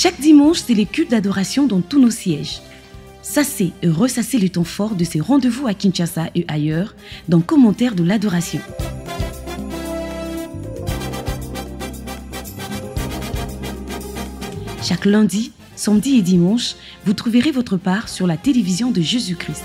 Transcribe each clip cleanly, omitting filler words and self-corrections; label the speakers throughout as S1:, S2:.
S1: Chaque dimanche, c'est les cultes d'adoration dans tous nos sièges. Sassez et ressassez les temps forts de ces rendez-vous à Kinshasa et ailleurs dans Commentaires de l'adoration. Chaque lundi, samedi et dimanche, vous trouverez votre part sur la télévision de Jésus-Christ.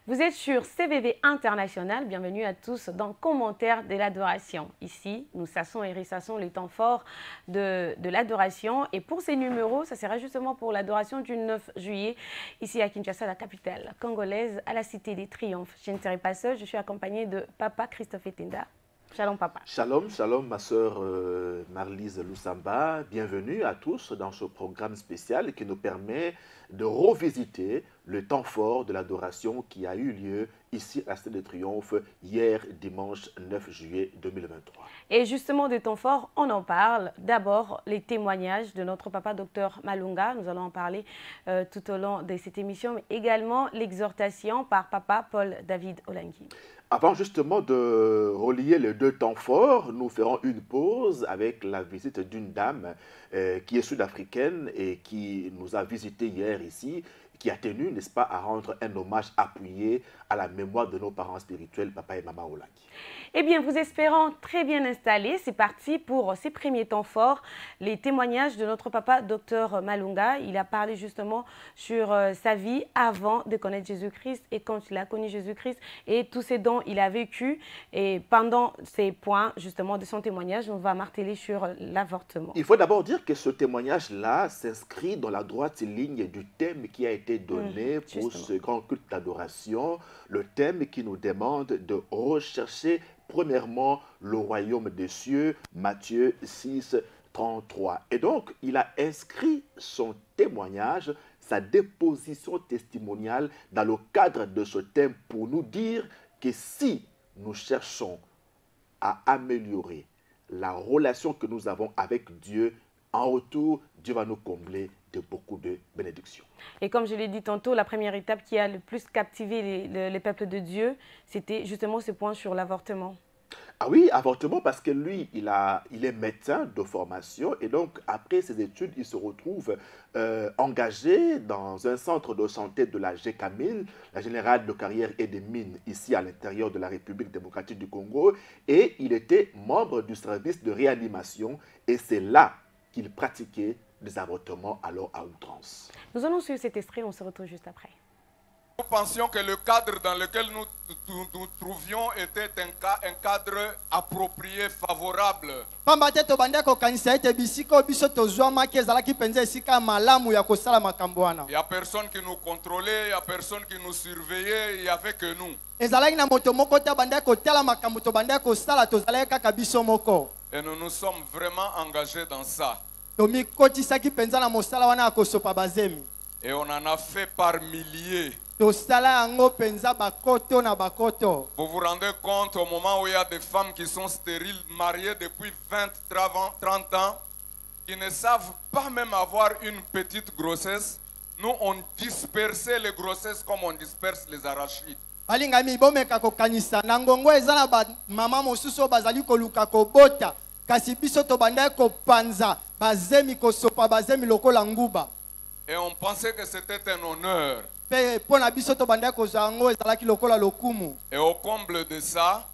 S2: Vous êtes sur CVV International, bienvenue à tous dans Commentaires de l'adoration. Ici, nous sassons et ressassons les temps forts de l'adoration. Et pour ces numéros, ça sera justement pour l'adoration du 9 juillet, ici à Kinshasa, la capitale congolaise, à la Cité des Triomphes. Je ne serai pas seule, je suis accompagnée de Papa Christophe Etenda. Shalom Papa.
S3: Shalom, shalom ma sœur Marlise Lusamba. Bienvenue à tous dans ce programme spécial qui nous permet de revisiter le temps fort de l'adoration qui a eu lieu ici à la Cité de Triomphe hier dimanche 9 juillet 2023.
S2: Et justement de temps fort, on en parle. D'abord, les témoignages de notre papa Dr Malunga. Nous allons en parler tout au long de cette émission, mais également l'exhortation par papa Paul David Olangui.
S3: Avant justement de relier les deux temps forts, nous ferons une pause avec la visite d'une dame qui est sud-africaine et qui nous a visité hier ici, qui a tenu, n'est-ce pas, à rendre un hommage appuyé à la mémoire de nos parents spirituels, papa et maman Olangui.
S2: Eh bien, vous espérant très bien installés, c'est parti pour ces premiers temps forts, les témoignages de notre papa Dr Malunga. Il a parlé justement sur sa vie avant de connaître Jésus-Christ et quand il a connu Jésus-Christ et tout ce dont il a vécu. Et pendant ces points justement de son témoignage, on va marteler sur l'avortement.
S3: Il faut d'abord dire que ce témoignage-là s'inscrit dans la droite ligne du thème qui a été donné pour ce grand culte d'adoration, le thème qui nous demande de rechercher premièrement le royaume des cieux, Matthieu 6, 33. Et donc, il a inscrit son témoignage, sa déposition testimoniale dans le cadre de ce thème pour nous dire que si nous cherchons à améliorer la relation que nous avons avec Dieu, en retour, Dieu va nous combler de beaucoup de bénédictions.
S2: Et comme je l'ai dit tantôt, la première étape qui a le plus captivé les peuples de Dieu, c'était justement ce point sur l'avortement.
S3: Ah oui, avortement parce que lui, il est médecin de formation et donc après ses études, il se retrouve engagé dans un centre de santé de la GECAMIN, la Générale de Carrière et des Mines, ici à l'intérieur de la République démocratique du Congo, et il était membre du service de réanimation et c'est là qu'il pratiquait des avortements alors à outrance.
S2: Nous allons suivre cet extrait, on se retrouve juste après.
S4: Nous pensions que le cadre dans lequel nous trouvions était un cadre approprié, favorable. Il n'y a personne qui nous contrôlait, il n'y a personne qui nous surveillait, il n'y avait que nous. Et nous nous sommes vraiment engagés dans ça. Et on en a fait par milliers. Vous vous rendez compte au moment où il y a des femmes qui sont stériles, mariées depuis 20, 30 ans, qui ne savent pas même avoir une petite grossesse. Nous, on dispersait les grossesses comme on disperse les arachides. Et on pensait que c'était un honneur. Et au comble de ça,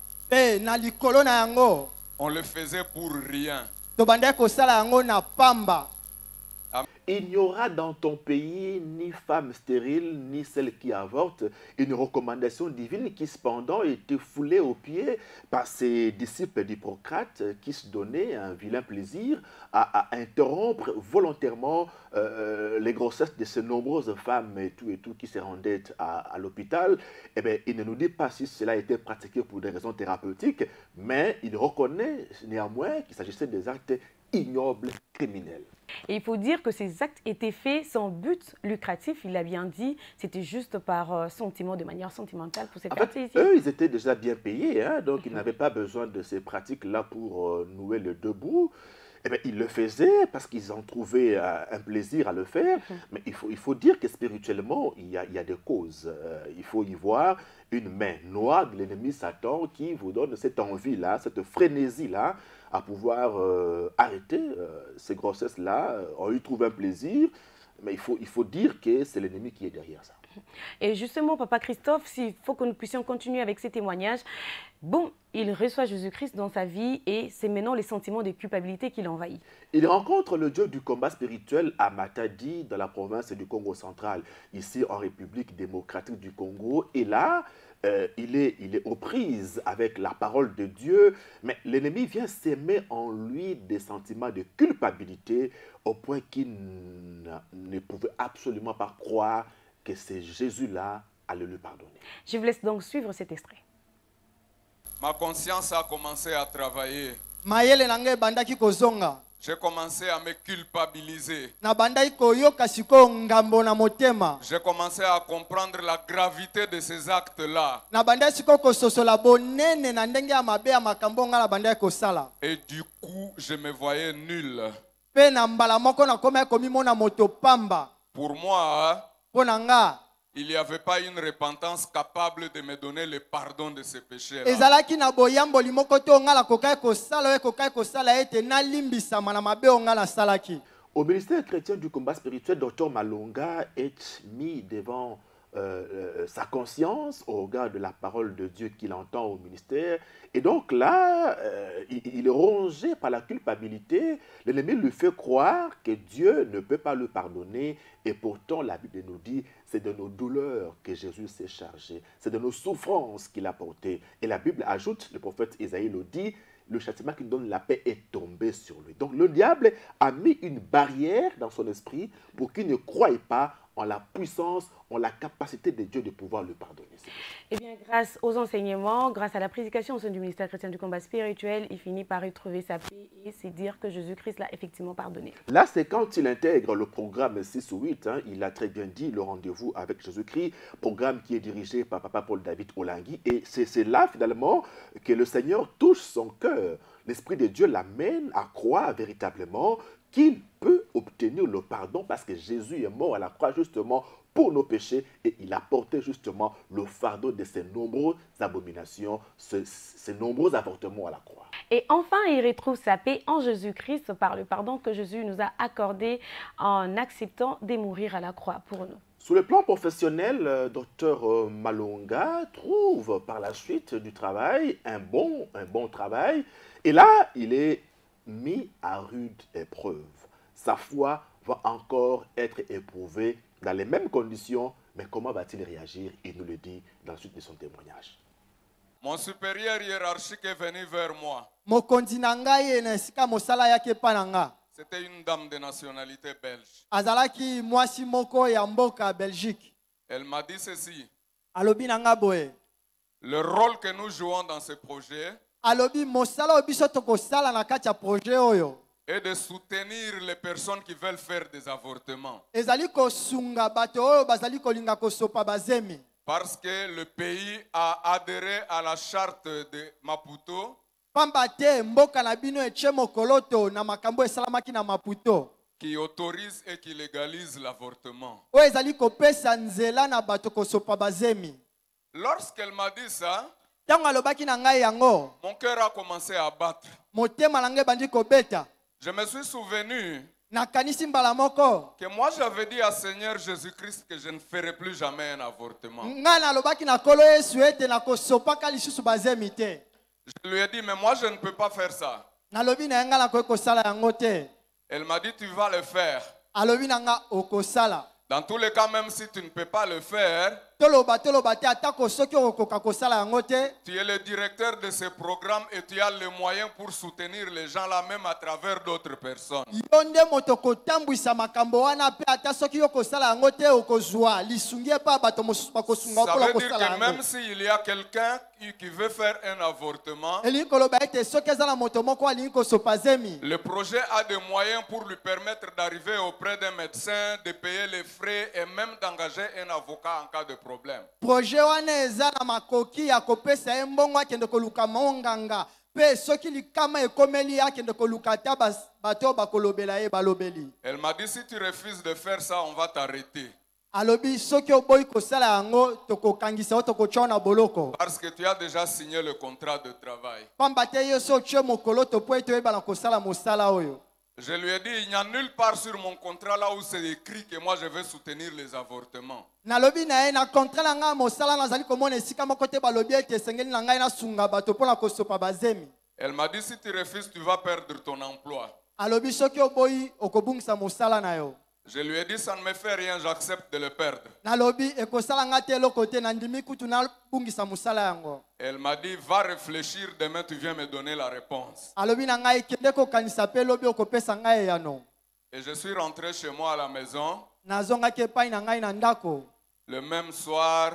S4: on le faisait pour rien.
S3: Il n'y aura dans ton pays ni femme stérile, ni celle qui avorte. Une recommandation divine qui cependant était foulée aux pieds par ses disciples d'Hippocrate qui se donnaient un vilain plaisir à interrompre volontairement les grossesses de ces nombreuses femmes et tout qui se rendaient à l'hôpital. Eh bien, il ne nous dit pas si cela a été pratiqué pour des raisons thérapeutiques, mais il reconnaît néanmoins qu'il s'agissait des actes ignobles, criminels.
S2: Et il faut dire que ces actes étaient faits sans but lucratif, il l'a bien dit, c'était juste par sentiment, de manière sentimentale pour cette partie ici.
S3: Eux, ils étaient déjà bien payés, hein, donc ils n'avaient pas besoin de ces pratiques-là pour nouer le deux bouts. Eh bien, ils le faisaient parce qu'ils en trouvaient un plaisir à le faire, mais il faut dire que spirituellement, il y a des causes. Il faut y voir une main noire de l'ennemi Satan qui vous donne cette envie-là, cette frénésie-là, à pouvoir arrêter ces grossesses-là. On y trouve un plaisir, mais il faut dire que c'est l'ennemi qui est derrière ça.
S2: Et justement, Papa Christophe, s'il faut que nous puissions continuer avec ces témoignages, bon, il reçoit Jésus-Christ dans sa vie et c'est maintenant les sentiments de culpabilité qui l'envahit.
S3: Il rencontre le Dieu du combat spirituel à Matadi, dans la province du Congo central, ici en République démocratique du Congo. Et là, il est aux prises avec la parole de Dieu, mais l'ennemi vient s'aimer en lui des sentiments de culpabilité au point qu'il ne pouvait absolument pas croire que c'est Jésus-là allait lui pardonner.
S2: Je vous laisse donc suivre cet extrait.
S4: Ma conscience a commencé à travailler. J'ai commencé à me culpabiliser. J'ai commencé à comprendre la gravité de ces actes-là. Et du coup, je me voyais nul. Pour moi, il n'y avait pas une repentance capable de me donner le pardon de ces péchés-là.
S3: Au ministère chrétien du combat spirituel, Dr Malonga est mis devant sa conscience au regard de la parole de Dieu qu'il entend au ministère. Et donc là, il est rongé par la culpabilité. L'ennemi lui fait croire que Dieu ne peut pas le pardonner. Et pourtant, la Bible nous dit, c'est de nos douleurs que Jésus s'est chargé. C'est de nos souffrances qu'il a portées. Et la Bible ajoute, le prophète Isaïe le dit, le châtiment qui nous donne la paix est tombé sur lui. Donc le diable a mis une barrière dans son esprit pour qu'il ne croie pas en la puissance, en la capacité de Dieu de pouvoir le pardonner.
S2: Eh bien, grâce aux enseignements, grâce à la prédication au sein du ministère chrétien du combat spirituel, il finit par retrouver sa paix et c'est dire que Jésus-Christ l'a effectivement pardonné.
S3: Là, c'est quand il intègre le programme 6 ou 8, il a très bien dit, le rendez-vous avec Jésus-Christ, programme qui est dirigé par Papa Paul David Olangui. Et c'est là, finalement, que le Seigneur touche son cœur. L'Esprit de Dieu l'amène à croire véritablement qu'il peut obtenir le pardon parce que Jésus est mort à la croix justement pour nos péchés et il a porté justement le fardeau de ces nombreuses abominations, ces nombreux avortements à la croix.
S2: Et enfin, il retrouve sa paix en Jésus-Christ par le pardon que Jésus nous a accordé en acceptant de mourir à la croix pour nous.
S3: Sur le plan professionnel, Dr Malonga trouve par la suite du travail un bon travail et là, il est mis à rude épreuve. Sa foi va encore être éprouvée dans les mêmes conditions, mais comment va-t-il réagir? Il nous le dit dans la suite de son témoignage.
S4: Mon supérieur hiérarchique est venu vers moi. C'était une dame de nationalité belge. Elle m'a dit ceci. Le rôle que nous jouons dans ce projet et de soutenir les personnes qui veulent faire des avortements. Parce que le pays a adhéré à la charte de Maputo qui autorise et qui légalise l'avortement. Lorsqu'elle m'a dit ça, mon cœur a commencé à battre. Je me suis souvenu que moi j'avais dit à Seigneur Jésus-Christ que je ne ferai plus jamais un avortement. Je lui ai dit, mais moi je ne peux pas faire ça. Elle m'a dit, tu vas le faire. Dans tous les cas, même si tu ne peux pas le faire, tu es le directeur de ce programme et tu as les moyens pour soutenir les gens là, même à travers d'autres personnes. Ça veut dire que même s'il y a quelqu'un qui veut faire un avortement, le projet a des moyens pour lui permettre d'arriver auprès d'un médecin, de payer les frais et même d'engager un avocat en cas de problème.
S5: Projet wana eza na makoki ya kopesa embongo akende koluka monganga pe soki likama ekomeli akende koluka ta bato bakolobela ye balobeli.
S4: Elle m'a dit, si tu refuses de faire ça, on va t'arrêter.
S5: alobi soki oboyi kosala yango tokokangisa yo tokotia na boloko
S4: Parce que tu as déjà signé le contrat de travail.
S5: pamba te yo so otie mokolo topo ete oyebana kosala mosala oyo.
S4: Je lui ai dit, il n'y a nulle part sur mon contrat là où c'est écrit que moi je vais soutenir les avortements.
S5: Nalobi na ye na contrat na ngai mosala nazali komona esika moko te balobi ete esengeli na ngai nasunga bato mpona kosopa bazemi.
S4: Elle m'a dit, si tu refuses, tu vas perdre ton emploi.
S5: Alobi soki oboyi okobungisa mosala na yo.
S4: Je lui ai dit, ça ne me fait rien, j'accepte de le perdre.
S5: Nalobi ekosala nga te eloko te nandimi kutu nabungisa mosala yango.
S4: Elle m'a dit, va réfléchir, demain tu viens me donner la réponse.
S5: Alobi na ngai kende kokanisa pe lobi okopesa ngai eyano.
S4: Et je suis rentré chez moi à la maison.
S5: Nazongaki epai na ngai na ndako.
S4: Le même soir,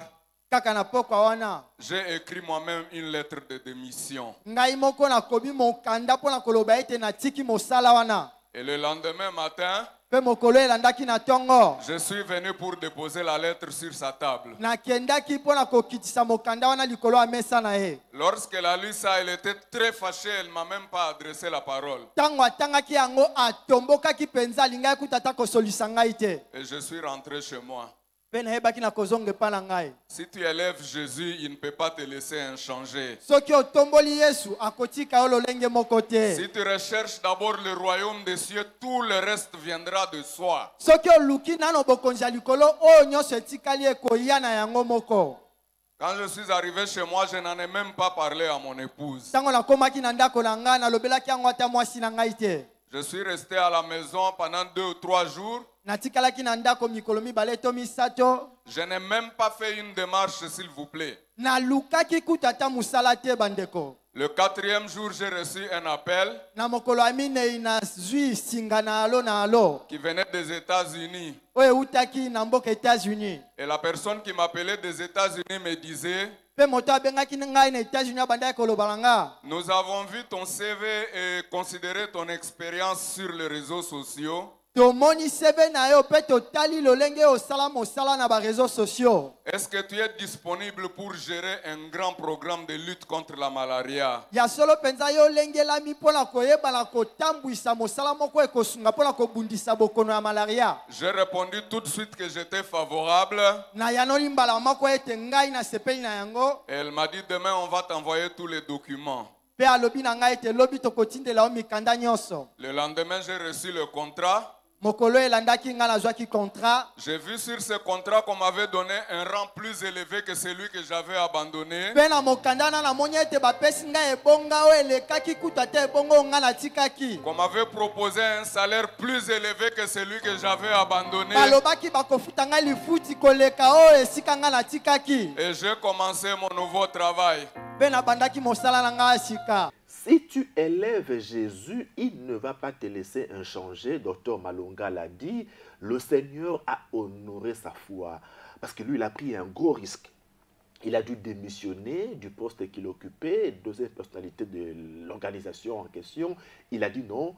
S5: Kaka na pokwa wana.
S4: j'ai écrit moi-même une lettre de démission.
S5: Ngai moko nakomi mokanda mpona koloba ete natiki mosala wana.
S4: Et le lendemain matin,
S5: Pe mokolo elandaki na tongo.
S4: je suis venu pour déposer la lettre sur sa table.
S5: Nakendaki mpona kokitisa mokanda wana likolo ya mesa na ye.
S4: Lorsqu'elle a lu ça, elle était très fâchée, elle ne m'a même pas adressé la parole.
S5: Tango atangaki yango atombokaki penza alingai kuta ata kosolisa ngai te.
S4: Et je suis rentré chez moi.
S5: Pe nayebaki na kozonga epai na ngai.
S4: Si tu élèves Jésus, il ne peut pas te laisser inchanger.
S5: Soki otomboli Yesu akotika yo lolenge moko te.
S4: Si tu recherches d'abord le royaume des cieux, tout le reste viendra de soi.
S5: Soki oluki nano bokonzi ya likolo oyo nyonso etikali ekoya na yango moko.
S4: Quand je suis arrivé chez moi, je n'en ai même pas parlé à mon épouse.
S5: Tango nakomaki na ndako na ngai nalobelaki yango ata mwasi na ngai te.
S4: Je suis resté à la maison pendant 2 ou 3 jours.
S5: Natikalaki na ndako mikolo mibale to misato.
S4: Je n'ai même pas fait une démarche, s'il vous plaît.
S5: Nalukaki kuta ata musala te bandeko.
S4: Le 4e jour, j'ai reçu un appel
S5: Na mokolo ya minei nazwi singa na alo
S4: qui venait des États-Unis.
S5: oyo eutaki na mboka États-Unis.
S4: Et la personne qui m'appelait des États-Unis me disait,
S5: Pe moto abengaki ngai na États-Unis abandaki koloba na nga.
S4: nous avons vu ton CV et considéré ton expérience sur les réseaux sociaux.
S5: Tomoni sebe na yo pe totali lolenge osala mosala na ba réseaux sociaux.
S4: Est-ce que tu es disponible pour gérer un grand programme de lutte contre la malaria?
S5: Ya solo penza yo lengelami mpona koyebana kotambwisa mosala moko ekosunga mpona kobundisa bokono ya malaria.
S4: J'ai répondu tout de suite que j'étais favorable.
S5: Na yanoli mbala moko ete ngai na sepeli na yango.
S4: Elle m'a dit, demain on va t'envoyer tous les documents.
S5: Pe alobi na ngai ete lobi tokotindela yo mikanda nyonso.
S4: Le lendemain, j'ai reçu le contrat.
S5: Mokolo elandaki nga nazwaki contrat.
S4: J'ai vu sur ce contrat qu'on m'avait donné un rang plus élevé que celui que j'avais abandonné.
S5: Pe na mokanda na namoni ete bapesi ngai ebonga oyo elekaki kuta te ebonga oyo nga natikaki.
S4: Qu'on m'avait proposé un salaire plus élevé que celui que j'avais abandonné.
S5: Balobaki bakofuta ngai lifuti koleka oyo esika nga natikaki.
S4: Et j'ai commencé mon nouveau travail.
S5: Pe na bandaki mosala na ngai sika.
S3: Si tu élèves Jésus, il ne va pas te laisser inchanger. Docteur Malunga l'a dit, le Seigneur a honoré sa foi. Parce que lui, il a pris un gros risque. Il a dû démissionner du poste qu'il occupait, deuxième personnalité de l'organisation en question. Il a dit non,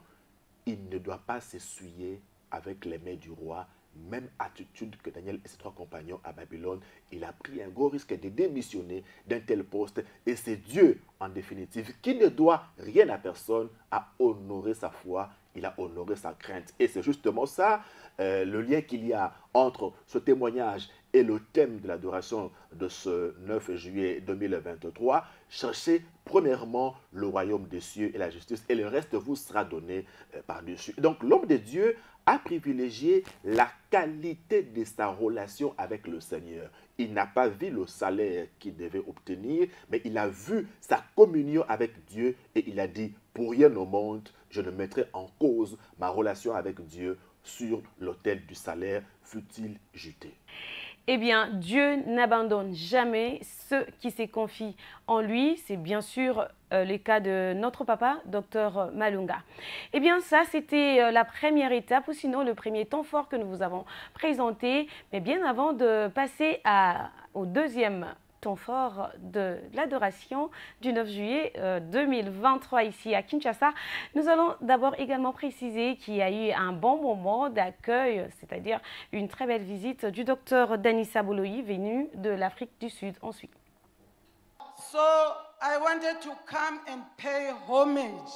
S3: il ne doit pas s'essuyer avec les mains du roi. Même attitude que Daniel et ses 3 compagnons à Babylone. Il a pris un gros risque de démissionner d'un tel poste. Et c'est Dieu, en définitive, qui ne doit rien à personne, à honorer sa foi. Il a honoré sa crainte. Et c'est justement ça, le lien qu'il y a entre ce témoignage et le thème de l'adoration de ce 9 juillet 2023. Cherchez premièrement le royaume des cieux et la justice, et le reste vous sera donné par-dessus. Donc l'homme de Dieu a privilégié la qualité de sa relation avec le Seigneur. Il n'a pas vu le salaire qu'il devait obtenir, mais il a vu sa communion avec Dieu et il a dit, pour rien au monde, je ne mettrai en cause ma relation avec Dieu sur l'autel du salaire, fût-il juté.
S2: Eh bien, Dieu n'abandonne jamais ceux qui se confient en lui. C'est bien sûr le cas de notre papa, Dr Malunga. Eh bien, ça, c'était la première étape, ou sinon le premier temps fort que nous vous avons présenté. Mais bien avant de passer au deuxième temps fort de l'adoration du 9 juillet 2023 ici à Kinshasa, nous allons d'abord également préciser qu'il y a eu un bon moment d'accueil, c'est-à-dire une très belle visite du docteur Danissa Boloyi, venu de l'Afrique du Sud ensuite.
S6: So I wanted to come and pay homage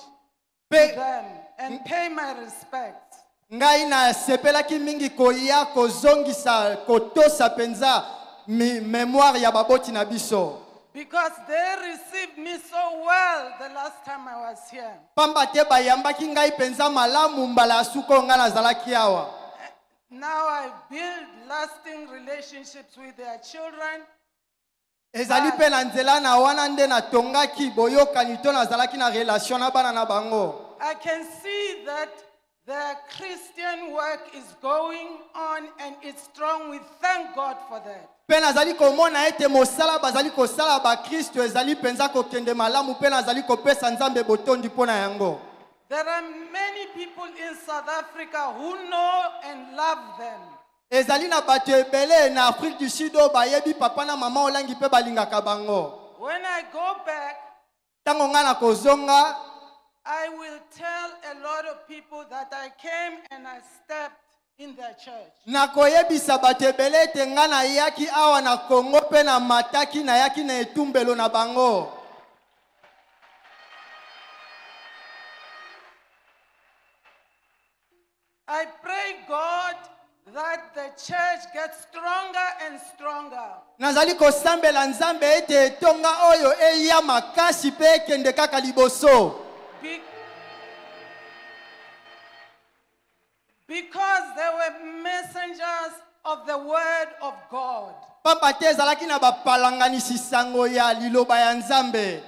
S6: to them and pay my respect.
S5: ngai na sepelaki mingi koya kozongisa kotosa penza mémoire ya baboti na biso.
S6: Because they received me so well the last time I was here.
S5: Pamba te bayambaki ngai penza malamu mbala suko nga nazalaki awa.
S6: Now I build lasting relationships with their children.
S5: Ezali pe na nzela na wana nde na tongaki boyokani to nazalaki na relation na bana na bango.
S6: I can see that the Christian work is going on and it's strong. We thank God for that.
S5: Pe nazali komona ete mosala bazali kosala ba Kristo ezali penza kokende malamu pe nazali kopesa nzambe botondi pona yango.
S6: There are many people in South Africa who know and love them.
S5: Ezali na bato ebele na Afrique du Sud bayebi papa na mama olangi pe balingaka bango.
S6: When I go back,
S5: Tango nga na kozonga,
S6: I will tell a lot of people that I came and I stepped in their church.
S5: na koyebisa bato ebele ete nga na yaki awa na Kongo pe na mataki na yaki na etumbelo na bango.
S6: I pray God that the church gets stronger and stronger.
S5: Nazali kosambela nzambe ete etonga oyo eya makasi pe ekende kaka liboso.
S6: Because they were messengers of the word of God.
S5: Pamba te ezalaki na bapalanganisi sango ya liloba ya nzambe.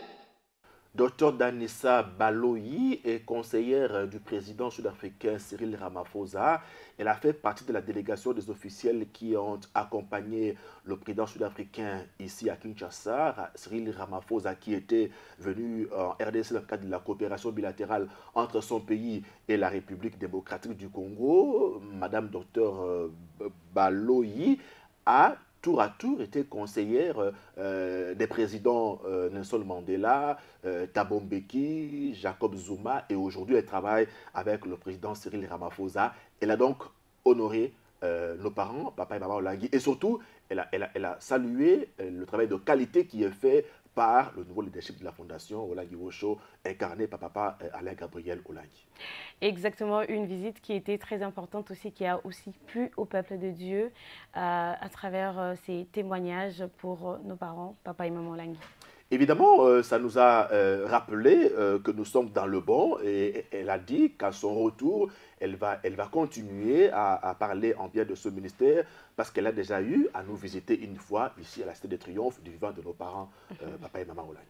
S3: Dr Danissa Baloyi est conseillère du président sud-africain Cyril Ramaphosa. Elle a fait partie de la délégation des officiels qui ont accompagné le président sud-africain ici à Kinshasa, Cyril Ramaphosa, qui était venu en RDC dans le cadre de la coopération bilatérale entre son pays et la République démocratique du Congo. Madame Dr Baloyi a tour à tour été conseillère des présidents Nelson Mandela, Thabo Mbeki, Jacob Zuma, et aujourd'hui elle travaille avec le président Cyril Ramaphosa. Elle a donc honoré nos parents, papa et maman Olangi, et surtout elle a salué le travail de qualité qui est fait par le nouveau leadership de la fondation Olangi Osho, incarné par papa Alain Gabriel Olangi.
S2: Exactement, une visite qui était très importante aussi, qui a aussi plu au peuple de Dieu à travers ces témoignages pour nos parents, papa et maman Olangi.
S3: Évidemment, ça nous a rappelé que nous sommes dans le bon, et elle a dit qu'à son retour, elle va continuer à parler en bien de ce ministère, parce qu'elle a déjà eu à nous visiter une fois ici à la Cité des Triomphes du vivant de nos parents, papa et maman Olangi.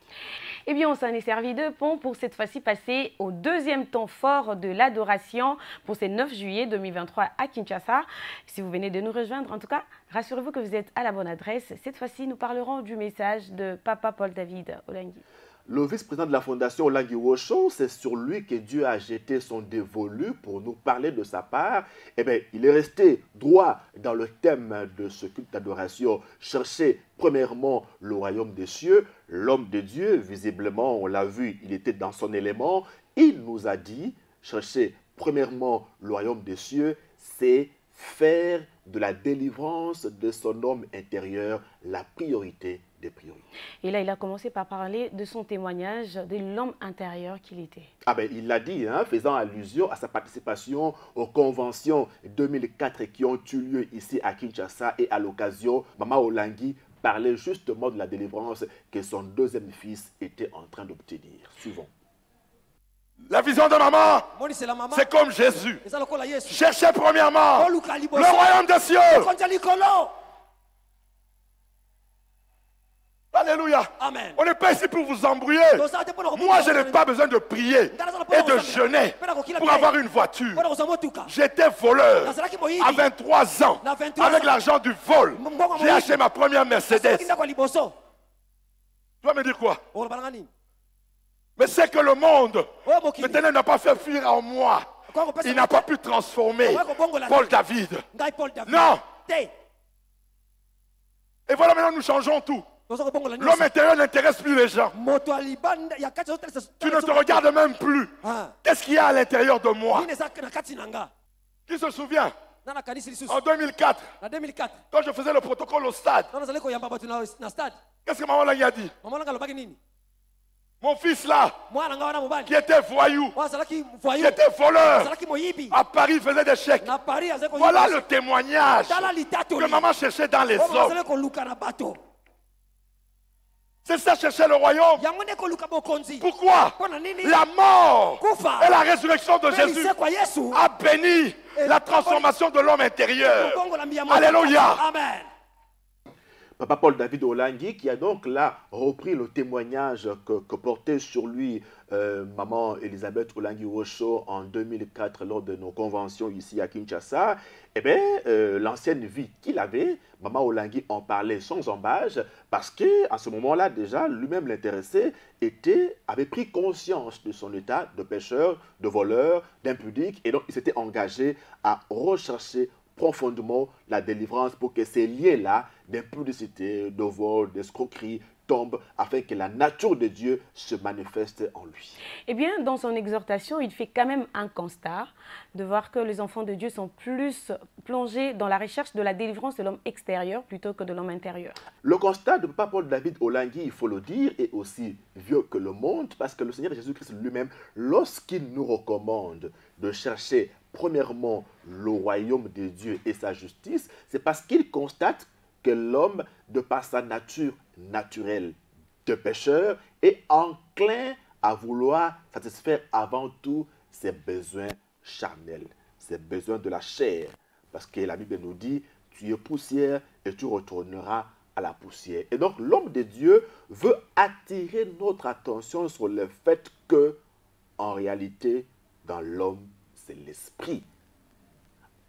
S2: Eh bien, on s'en est servi de pont pour cette fois-ci passer au deuxième temps fort de l'adoration pour ce 9 juillet 2023 à Kinshasa. Si vous venez de nous rejoindre, en tout cas, rassurez-vous que vous êtes à la bonne adresse. Cette fois-ci, nous parlerons du message de Papa Paul David Olangi.
S3: Le vice-président de la fondation Olangi Osho, c'est sur lui que Dieu a jeté son dévolu pour nous parler de sa part. Eh bien, il est resté droit dans le thème de ce culte d'adoration. Chercher premièrement le royaume des cieux. L'homme de Dieu, visiblement, on l'a vu, il était dans son élément. Il nous a dit, chercher premièrement le royaume des cieux, c'est faire de la délivrance de son homme intérieur la priorité des priorités.
S2: Et là, il a commencé par parler de son témoignage, de l'homme intérieur qu'il était.
S3: Ah ben, il l'a dit, hein, faisant allusion à sa participation aux conventions 2004 qui ont eu lieu ici à Kinshasa, et à l'occasion, Maman Olangi parlait justement de la délivrance que son deuxième fils était en train d'obtenir. Suivons.
S7: La vision de maman, c'est comme Jésus. Cherchez premièrement le royaume des cieux. Alléluia.
S8: Amen.
S7: On n'est pas ici pour vous embrouiller. Moi, je n'ai pas besoin de prier et de jeûner pour avoir une voiture. J'étais voleur à 23 ans. Avec l'argent du vol, j'ai acheté ma première Mercedes. Tu vas me dire quoi? Mais c'est que le monde, maintenant, n'a pas fait fuir en moi. Il n'a pas pu transformer Paul David. Non. Et voilà, maintenant, nous changeons tout. L'homme intérieur n'intéresse plus les gens. Tu ne te regardes même plus. Qu'est-ce qu'il y a à l'intérieur de moi? Qui se souvient? En 2004, quand je faisais le protocole au stade, qu'est-ce que maman Olangi a dit? Mon fils là, qui était voyou, qui était voleur, à Paris faisait des chèques. Voilà le témoignage que maman cherchait dans les hommes. C'est ça, chercher le royaume. Pourquoi? La mort et la résurrection de Jésus a béni la transformation de l'homme intérieur. Alléluia.
S2: Amen.
S3: Papa Paul David Olangui, qui a donc là repris le témoignage que portait sur lui maman Elisabeth Olangui Osho en 2004 lors de nos conventions ici à Kinshasa. Eh bien, l'ancienne vie qu'il avait, maman Olangui en parlait sans embâche, parce qu'à ce moment-là, déjà, lui-même l'intéressé avait pris conscience de son état de pécheur, de voleur, d'impudique, et donc il s'était engagé à rechercher profondément la délivrance pour que ces liens-là d'impudicité, de vol, d'escroquerie tombent afin que la nature de Dieu se manifeste en lui.
S2: Eh bien, dans son exhortation, il fait quand même un constat de voir que les enfants de Dieu sont plus plongés dans la recherche de la délivrance de l'homme extérieur plutôt que de l'homme intérieur.
S3: Le constat de Papa Paul David Olangui, il faut le dire, est aussi vieux que le monde parce que le Seigneur Jésus-Christ lui-même, lorsqu'il nous recommande de chercher premièrement le royaume de Dieu et sa justice, c'est parce qu'il constate que l'homme, de par sa nature naturelle de pécheur, est enclin à vouloir satisfaire avant tout ses besoins charnels, ses besoins de la chair. Parce que la Bible nous dit, tu es poussière et tu retourneras à la poussière. Et donc l'homme de Dieu veut attirer notre attention sur le fait que, en réalité, dans l'homme, c'est l'esprit.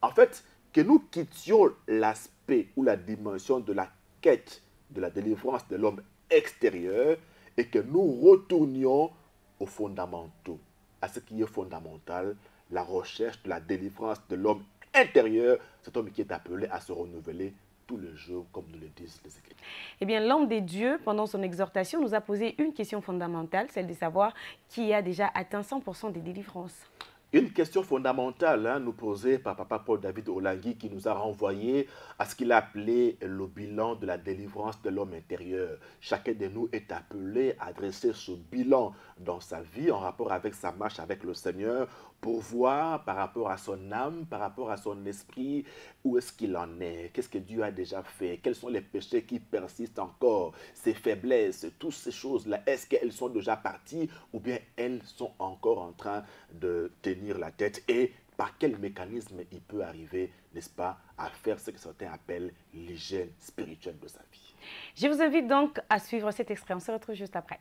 S3: En fait, que nous quittions l'aspect ou la dimension de la quête de la délivrance de l'homme extérieur et que nous retournions aux fondamentaux, à ce qui est fondamental, la recherche de la délivrance de l'homme intérieur, cet homme qui est appelé à se renouveler tous les jours, comme nous le disent les Écritures.
S2: Eh bien, l'homme des dieux, pendant son exhortation, nous a posé une question fondamentale, celle de savoir qui a déjà atteint 100% des délivrances.
S3: Une question fondamentale nous posée par Papa Paul David Olangui qui nous a renvoyé à ce qu'il a appelé le bilan de la délivrance de l'homme intérieur. Chacun de nous est appelé à dresser ce bilan dans sa vie en rapport avec sa marche avec le Seigneur pour voir par rapport à son âme, par rapport à son esprit, où est-ce qu'il en est, qu'est-ce que Dieu a déjà fait, quels sont les péchés qui persistent encore, ses faiblesses, toutes ces choses-là, est-ce qu'elles sont déjà parties ou bien elles sont encore en train de tenir la tête et par quel mécanisme il peut arriver, n'est-ce pas, à faire ce que certains appellent l'hygiène spirituelle de sa vie.
S2: Je vous invite donc à suivre cet extrait, on se retrouve juste après.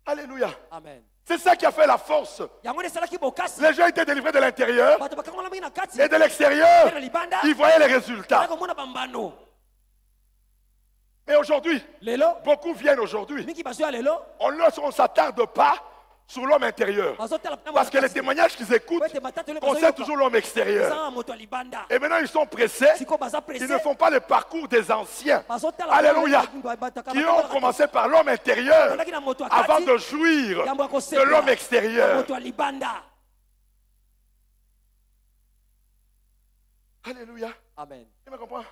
S7: Alléluia.
S5: Amen.
S7: C'est ça qui a fait la force. Les gens étaient délivrés de l'intérieur et de l'extérieur. Ils voyaient les résultats. Mais aujourd'hui, beaucoup viennent aujourd'hui. On ne s'attarde pas sur l'homme intérieur. Parce que les témoignages qu'ils écoutent concernent toujours l'homme extérieur. Et maintenant ils sont pressés. Ils ne font pas le parcours des anciens. Alléluia. Qui ont commencé par l'homme intérieur avant de jouir de l'homme extérieur. Alléluia.
S5: Amen.
S7: Tu me comprends?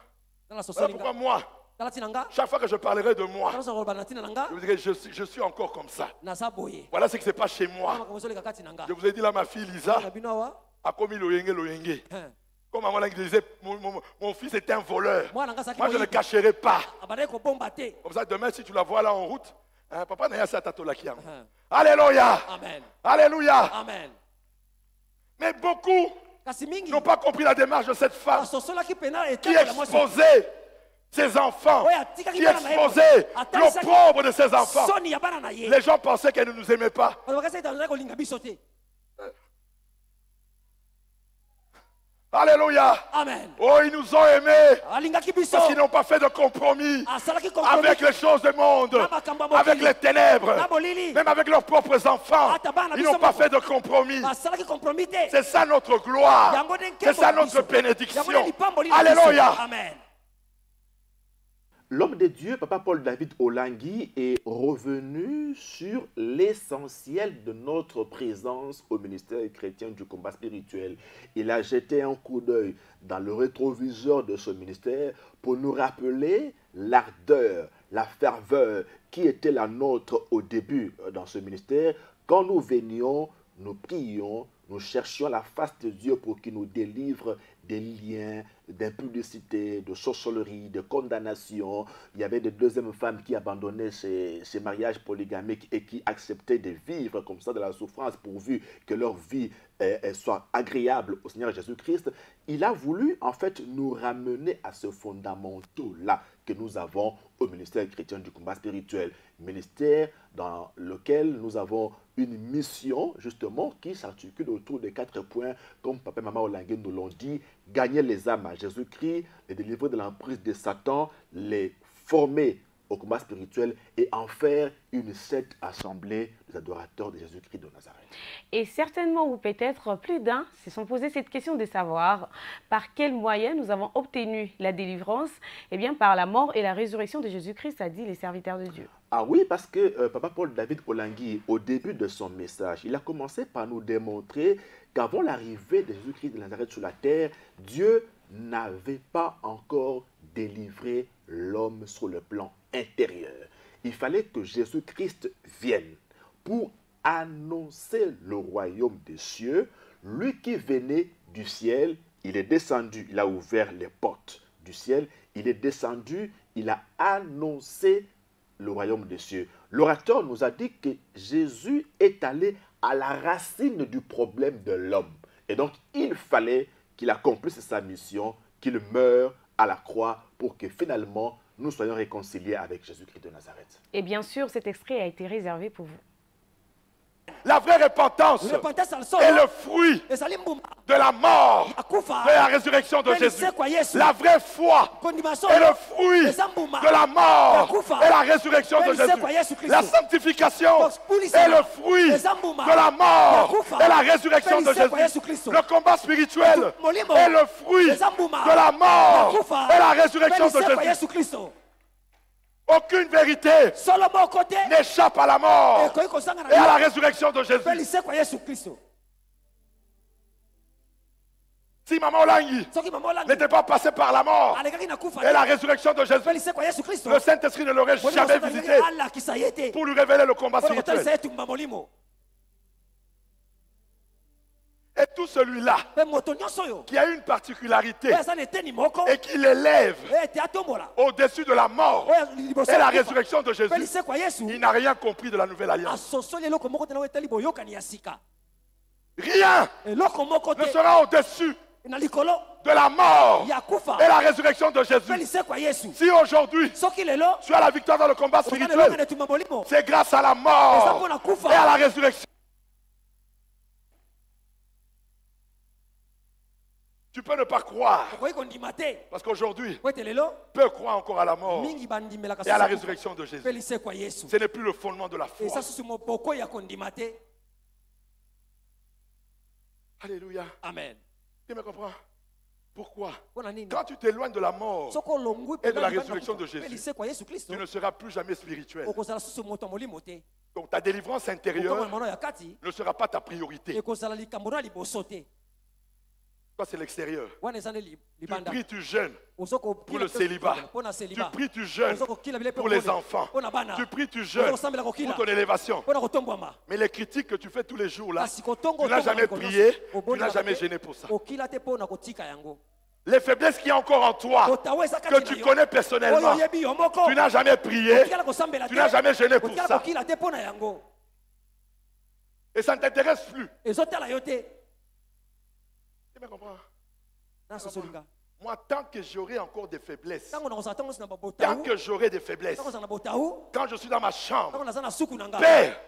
S5: Voilà
S7: pourquoi moi, chaque fois que je parlerai de moi, je vous dirai, je suis encore comme ça. Voilà ce qui se passe chez moi. Je vous ai dit là, ma fille Lisa a commis l'oyenge. Comme maman disait, mon fils est un voleur. Moi, je ne le cacherai pas. Comme ça, demain, si tu la vois là en route, papa n'a pas tato la kiam. Alléluia.
S5: Amen.
S7: Alléluia.
S5: Amen.
S7: Mais beaucoup n'ont pas compris la démarche de cette femme qui exposait ses enfants, qui exposait l'opprobre de ses enfants. Les gens pensaient qu'elle ne nous aimait pas. Alléluia.
S5: Amen.
S7: Oh, ils nous ont aimés parce qu'ils n'ont pas fait de compromis avec les choses du monde, avec les ténèbres, même avec leurs propres enfants. Ils n'ont pas fait de compromis. C'est ça notre gloire. C'est ça notre bénédiction. Alléluia.
S5: Amen.
S3: L'homme de Dieu, Papa Paul David Olangui, est revenu sur l'essentiel de notre présence au ministère chrétien du combat spirituel. Il a jeté un coup d'œil dans le rétroviseur de ce ministère pour nous rappeler l'ardeur, la ferveur qui était la nôtre au début dans ce ministère, quand nous venions, nous prions, nous cherchions la face de Dieu pour qu'il nous délivre des liens d'impudicité, de sorcellerie, de condamnation. Il y avait des deuxièmes femmes qui abandonnaient ces mariages polygamiques et qui acceptaient de vivre comme ça de la souffrance pourvu que leur vie soit agréable au Seigneur Jésus-Christ. Il a voulu en fait nous ramener à ce fondamentaux-là que nous avons au ministère chrétien du combat spirituel. Ministère dans lequel nous avons une mission justement qui s'articule autour des 4 points, comme Papa et Maman Olangue nous l'ont dit: gagner les âmes à Jésus-Christ, les délivrer de l'emprise de Satan, les former au combat spirituel et en faire une sainte assemblée des adorateurs de Jésus-Christ de Nazareth.
S2: Et certainement, ou peut-être plus d'un, se sont posés cette question de savoir par quels moyens nous avons obtenu la délivrance. Eh bien, par la mort et la résurrection de Jésus-Christ, a dit les serviteurs de Dieu.
S3: Ah oui, parce que Papa Paul David Olangui, au début de son message, il a commencé par nous démontrer qu'avant l'arrivée de Jésus-Christ de Nazareth sur la terre, Dieu n'avait pas encore délivré l'homme sur le plan intérieur. Il fallait que Jésus-Christ vienne pour annoncer le royaume des cieux. Lui qui venait du ciel, il est descendu, il a ouvert les portes du ciel, il est descendu, il a annoncé le royaume des cieux. L'orateur nous a dit que Jésus est allé à la racine du problème de l'homme. Et donc, il fallait qu'il accomplisse sa mission, qu'il meure à la croix pour que finalement, nous soyons réconciliés avec Jésus-Christ de Nazareth.
S2: Et bien sûr, cet extrait a été réservé pour vous.
S7: La vraie repentance est le fruit de la mort et la résurrection de Jésus. La vraie foi est le fruit de la mort et la résurrection de Jésus. La sanctification est le fruit de la mort et la résurrection de Jésus. Le combat spirituel est le fruit de la mort et la résurrection de Jésus. Aucune vérité n'échappe à la mort et à la résurrection de Jésus. Si Maman Olangi n'était pas passé par la mort et la résurrection de Jésus, le Saint-Esprit ne l'aurait jamais visité pour lui révéler le combat spirituel. Et tout celui-là qui a une particularité et qui l'élève au-dessus de la mort et la résurrection de Jésus, il n'a rien compris de la nouvelle alliance. Rien ne sera au-dessus de la mort et la résurrection de Jésus. Si aujourd'hui tu as la victoire dans le combat spirituel, c'est grâce à la mort et à la résurrection. Tu peux ne pas croire. Parce qu'aujourd'hui, peu croient encore à la mort et à la résurrection de Jésus. Ce n'est plus le fondement de la foi. Alléluia.
S8: Amen.
S7: Tu me comprends? Pourquoi? Quand tu t'éloignes de la mort et de la résurrection de Jésus, tu ne seras plus jamais spirituel. Donc ta délivrance intérieure ne sera pas ta priorité. Toi, c'est l'extérieur. Tu pries, tu jeûnes pour le célibat. Tu pries, tu jeûnes pour les enfants. Tu pries, tu jeûnes pour ton élévation. Mais les critiques que tu fais tous les jours là, tu n'as jamais prié, tu n'as jamais gêné pour ça. Les faiblesses qu'il y a encore en toi, que tu connais personnellement, tu n'as jamais prié, tu n'as jamais gêné pour ça. Et ça ne t'intéresse plus. Tu me comprends? Moi, tant que j'aurai encore des faiblesses, tant que j'aurai des faiblesses, quand je suis dans ma chambre, Père,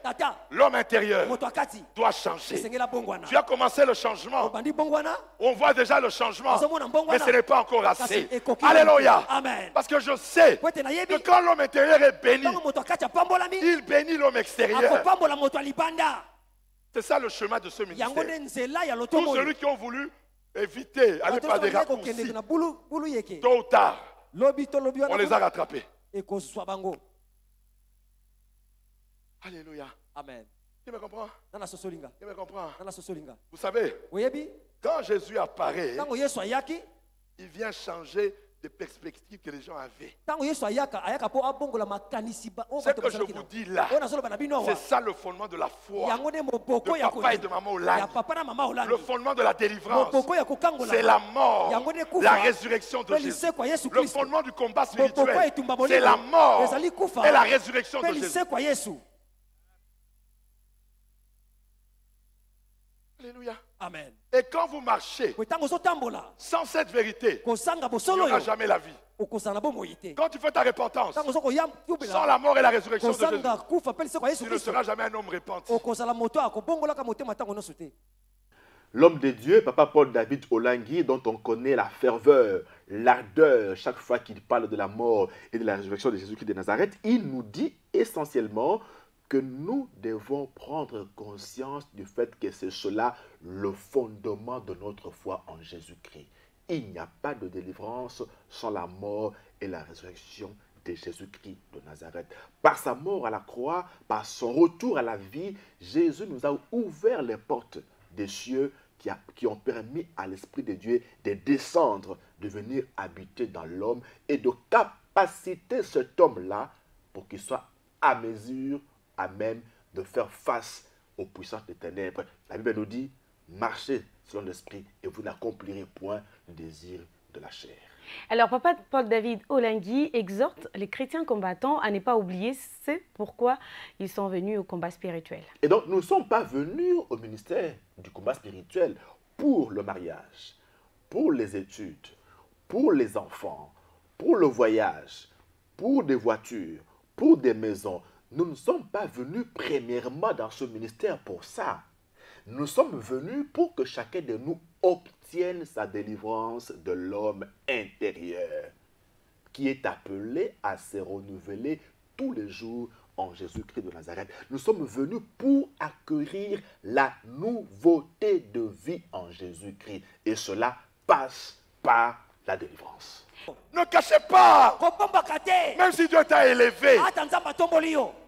S7: l'homme intérieur doit changer. Tu as commencé le changement. On voit déjà le changement, mais ce n'est pas encore assez. Alléluia. Parce que je sais que quand l'homme intérieur est béni, il bénit l'homme extérieur. C'est ça le chemin de ce ministère. Tous ceux qui ont voulu éviter, aller par des raccourcis, tôt ou tard, on les a rattrapés. Alléluia.
S8: Amen.
S7: Tu me comprends? Tu me comprends? Vous savez,
S8: quand
S7: Jésus apparaît, il vient changer des perspectives que les gens avaient.
S8: Ce
S7: que je vous dis là, c'est ça le fondement de la foi de papa et de maman Olangi. Le fondement de la délivrance, c'est la mort, la résurrection de Jésus. Le fondement du combat spirituel, c'est la mort et la résurrection de Jésus. Alléluia.
S8: Amen.
S7: Et quand vous marchez sans cette vérité, il n'y aura jamais la vie. Quand tu fais ta repentance sans la mort et la résurrection de Jésus, tu ne seras jamais un homme repenti.
S3: L'homme de Dieu, Papa Paul David Olangi, dont on connaît la ferveur, l'ardeur, chaque fois qu'il parle de la mort et de la résurrection de Jésus-Christ de Nazareth, il nous dit essentiellement que nous devons prendre conscience du fait que c'est cela le fondement de notre foi en Jésus-Christ. Il n'y a pas de délivrance sans la mort et la résurrection de Jésus-Christ de Nazareth. Par sa mort à la croix, par son retour à la vie, Jésus nous a ouvert les portes des cieux qui ont permis à l'Esprit de Dieu de descendre, de venir habiter dans l'homme et de capaciter cet homme-là pour qu'il soit à mesure, à même de faire face aux puissances des ténèbres. La Bible nous dit, marchez selon l'Esprit et vous n'accomplirez point le désir de la chair.
S2: Alors, Papa Paul David Olangi exhorte les chrétiens combattants à ne pas oublier c'est pourquoi ils sont venus au combat spirituel.
S3: Et donc, nous ne sommes pas venus au ministère du combat spirituel pour le mariage, pour les études, pour les enfants, pour le voyage, pour des voitures, pour des maisons. Nous ne sommes pas venus premièrement dans ce ministère pour ça. Nous sommes venus pour que chacun de nous obtienne sa délivrance de l'homme intérieur, qui est appelé à se renouveler tous les jours en Jésus-Christ de Nazareth. Nous sommes venus pour acquérir la nouveauté de vie en Jésus-Christ. Et cela passe par la délivrance.
S7: Ne cachez pas, même si Dieu t'a élevé,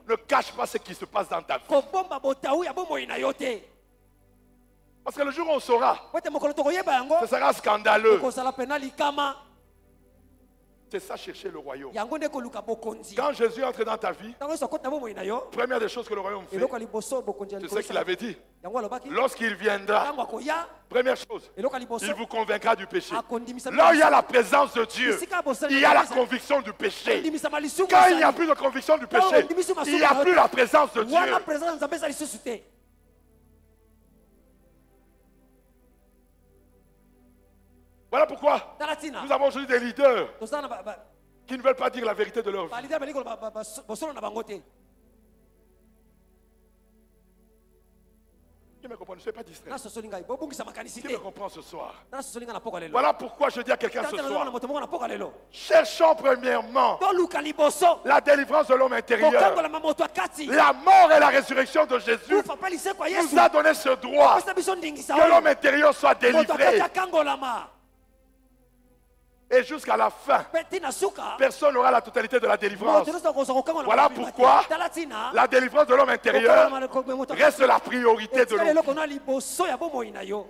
S7: ne cache pas ce qui se passe dans ta vie. Parce que le jour où on saura, ce sera scandaleux. C'est ça, chercher le royaume. Quand Jésus entre dans ta vie, première des choses que le royaume fait, c'est ce qu'il avait dit. Lorsqu'il viendra, première chose, il vous convaincra du péché. Là où il y a la présence de Dieu, il y a la conviction du péché. Quand il n'y a plus de conviction du péché, il n'y a plus la présence de Dieu. Voilà pourquoi nous avons aujourd'hui des leaders qui ne veulent pas dire la vérité de leur vie. Qui me comprend, ne soyez pas distrait. Qui me comprend ce soir? Voilà pourquoi je dis à quelqu'un ce soir, cherchons premièrement la délivrance de l'homme intérieur. La mort et la résurrection de Jésus nous a donné ce droit que l'homme intérieur soit délivré. Et jusqu'à la fin, personne n'aura la totalité de la délivrance. Voilà pourquoi la délivrance de l'homme intérieur reste la priorité de l'homme.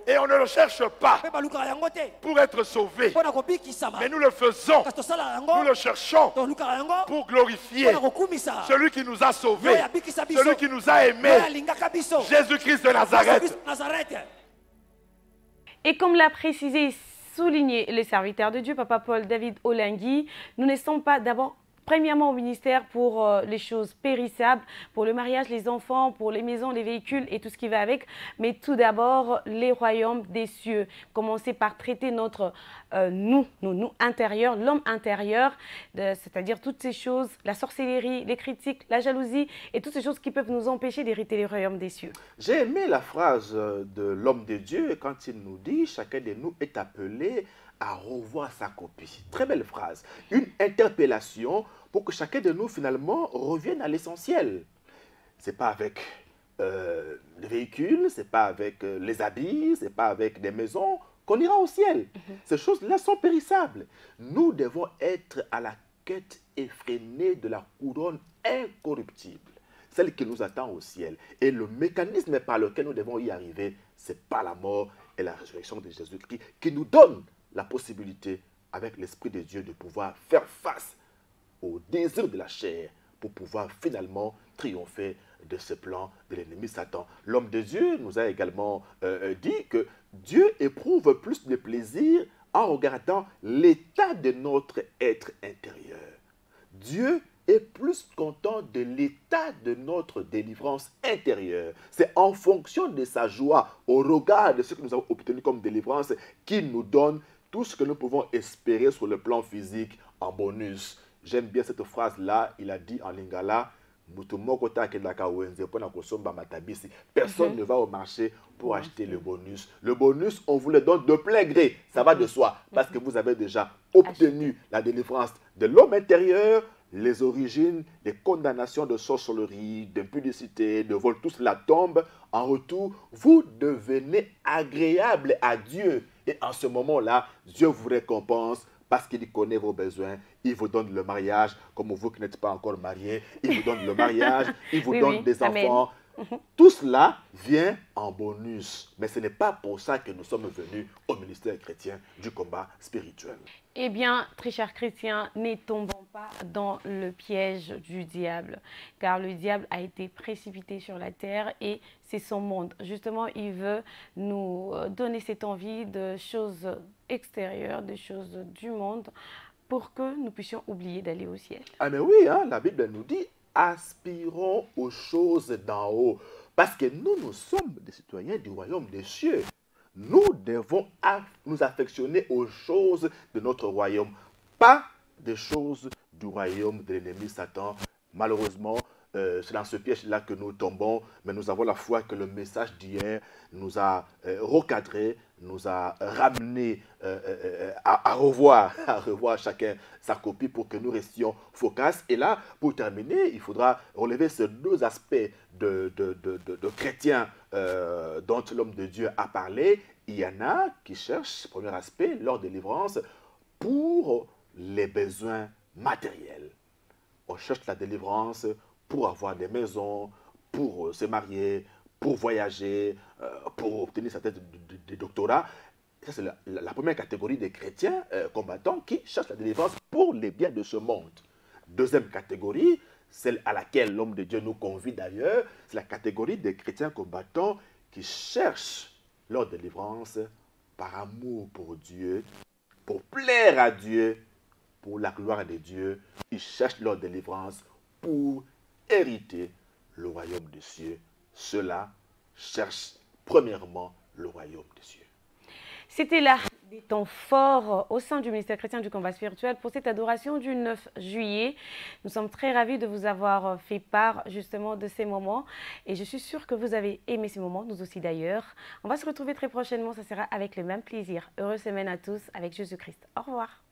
S7: Et on ne le cherche pas pour être sauvé. Mais nous le faisons, nous le cherchons pour glorifier celui qui nous a sauvés, celui qui nous a aimés, Jésus-Christ de Nazareth.
S2: Et comme l'a précisé souligner les serviteurs de Dieu, Papa Paul David Olangi, nous ne sommes pas d'abord premièrement au ministère pour les choses périssables, pour le mariage, les enfants, pour les maisons, les véhicules et tout ce qui va avec, mais tout d'abord les royaumes des cieux. Commencer par traiter notre nous intérieur, l'homme intérieur, c'est-à-dire toutes ces choses, la sorcellerie, les critiques, la jalousie et toutes ces choses qui peuvent nous empêcher d'hériter les royaumes des cieux.
S3: J'ai aimé la phrase de l'homme de Dieu quand il nous dit « Chacun de nous est appelé à revoir sa copie ». Très belle phrase. Une interpellation pour que chacun de nous, finalement, revienne à l'essentiel. Ce n'est pas avec les véhicules, ce n'est pas avec les habits, ce n'est pas avec des maisons qu'on ira au ciel. Ces choses-là sont périssables. Nous devons être à la quête effrénée de la couronne incorruptible, celle qui nous attend au ciel. Et le mécanisme par lequel nous devons y arriver, c'est par la mort et la résurrection de Jésus-Christ qui nous donne la possibilité avec l'Esprit de Dieu, de pouvoir faire face au désir de la chair pour pouvoir finalement triompher de ce plan de l'ennemi Satan. L'homme de Dieu nous a également dit que Dieu éprouve plus de plaisir en regardant l'état de notre être intérieur. Dieu est plus content de l'état de notre délivrance intérieure. C'est en fonction de sa joie, au regard de ce que nous avons obtenu comme délivrance, qu'il nous donne tout ce que nous pouvons espérer sur le plan physique en bonus. J'aime bien cette phrase-là. Il a dit en lingala, personne ne va au marché pour acheter le bonus. Le bonus, on vous le donne de plein gré. Ça va de soi. Parce que vous avez déjà obtenu la délivrance de l'homme intérieur, les origines, les condamnations de sorcellerie, d'impudicité, de vol, tout cela tombe. En retour, vous devenez agréable à Dieu. Et en ce moment-là, Dieu vous récompense parce qu'il connaît vos besoins. Il vous donne le mariage, comme vous qui n'êtes pas encore mariés. Il vous donne le mariage, il vous donne des enfants. Tout cela vient en bonus. Mais ce n'est pas pour ça que nous sommes venus au ministère chrétien du combat spirituel.
S2: Eh bien, très chers chrétiens, ne tombons pas dans le piège du diable. Car le diable a été précipité sur la terre et c'est son monde. Justement, il veut nous donner cette envie de choses extérieures, de choses du monde, pour que nous puissions oublier d'aller au ciel.
S3: Ah mais oui, hein, la Bible nous dit, aspirons aux choses d'en haut. Parce que nous sommes des citoyens du royaume des cieux. Nous devons nous affectionner aux choses de notre royaume, pas des choses du royaume de l'ennemi Satan. Malheureusement, c'est dans ce piège-là que nous tombons, mais nous avons la foi que le message d'hier nous a recadré, nous a ramené à revoir chacun sa copie pour que nous restions focus. Et là, pour terminer, il faudra relever ces deux aspects de chrétiens dont l'homme de Dieu a parlé. Il y en a qui cherchent, premier aspect, leur délivrance pour les besoins matériels. On cherche la délivrance pour avoir des maisons, pour se marier, pour voyager, pour obtenir sa thèse de doctorat. Ça, c'est la première catégorie des chrétiens combattants qui cherchent la délivrance pour les biens de ce monde. Deuxième catégorie, celle à laquelle l'homme de Dieu nous convie d'ailleurs, c'est la catégorie des chrétiens combattants qui cherchent leur délivrance par amour pour Dieu, pour plaire à Dieu, pour la gloire de Dieu. Ils cherchent leur délivrance pour hériter le royaume des cieux. Ceux-là cherchent premièrement le royaume des cieux.
S2: C'était là des temps forts au sein du ministère chrétien du combat spirituel pour cette adoration du 9 juillet. Nous sommes très ravis de vous avoir fait part justement de ces moments et je suis sûre que vous avez aimé ces moments, nous aussi d'ailleurs. On va se retrouver très prochainement, ça sera avec le même plaisir. Heureuse semaine à tous avec Jésus-Christ. Au revoir.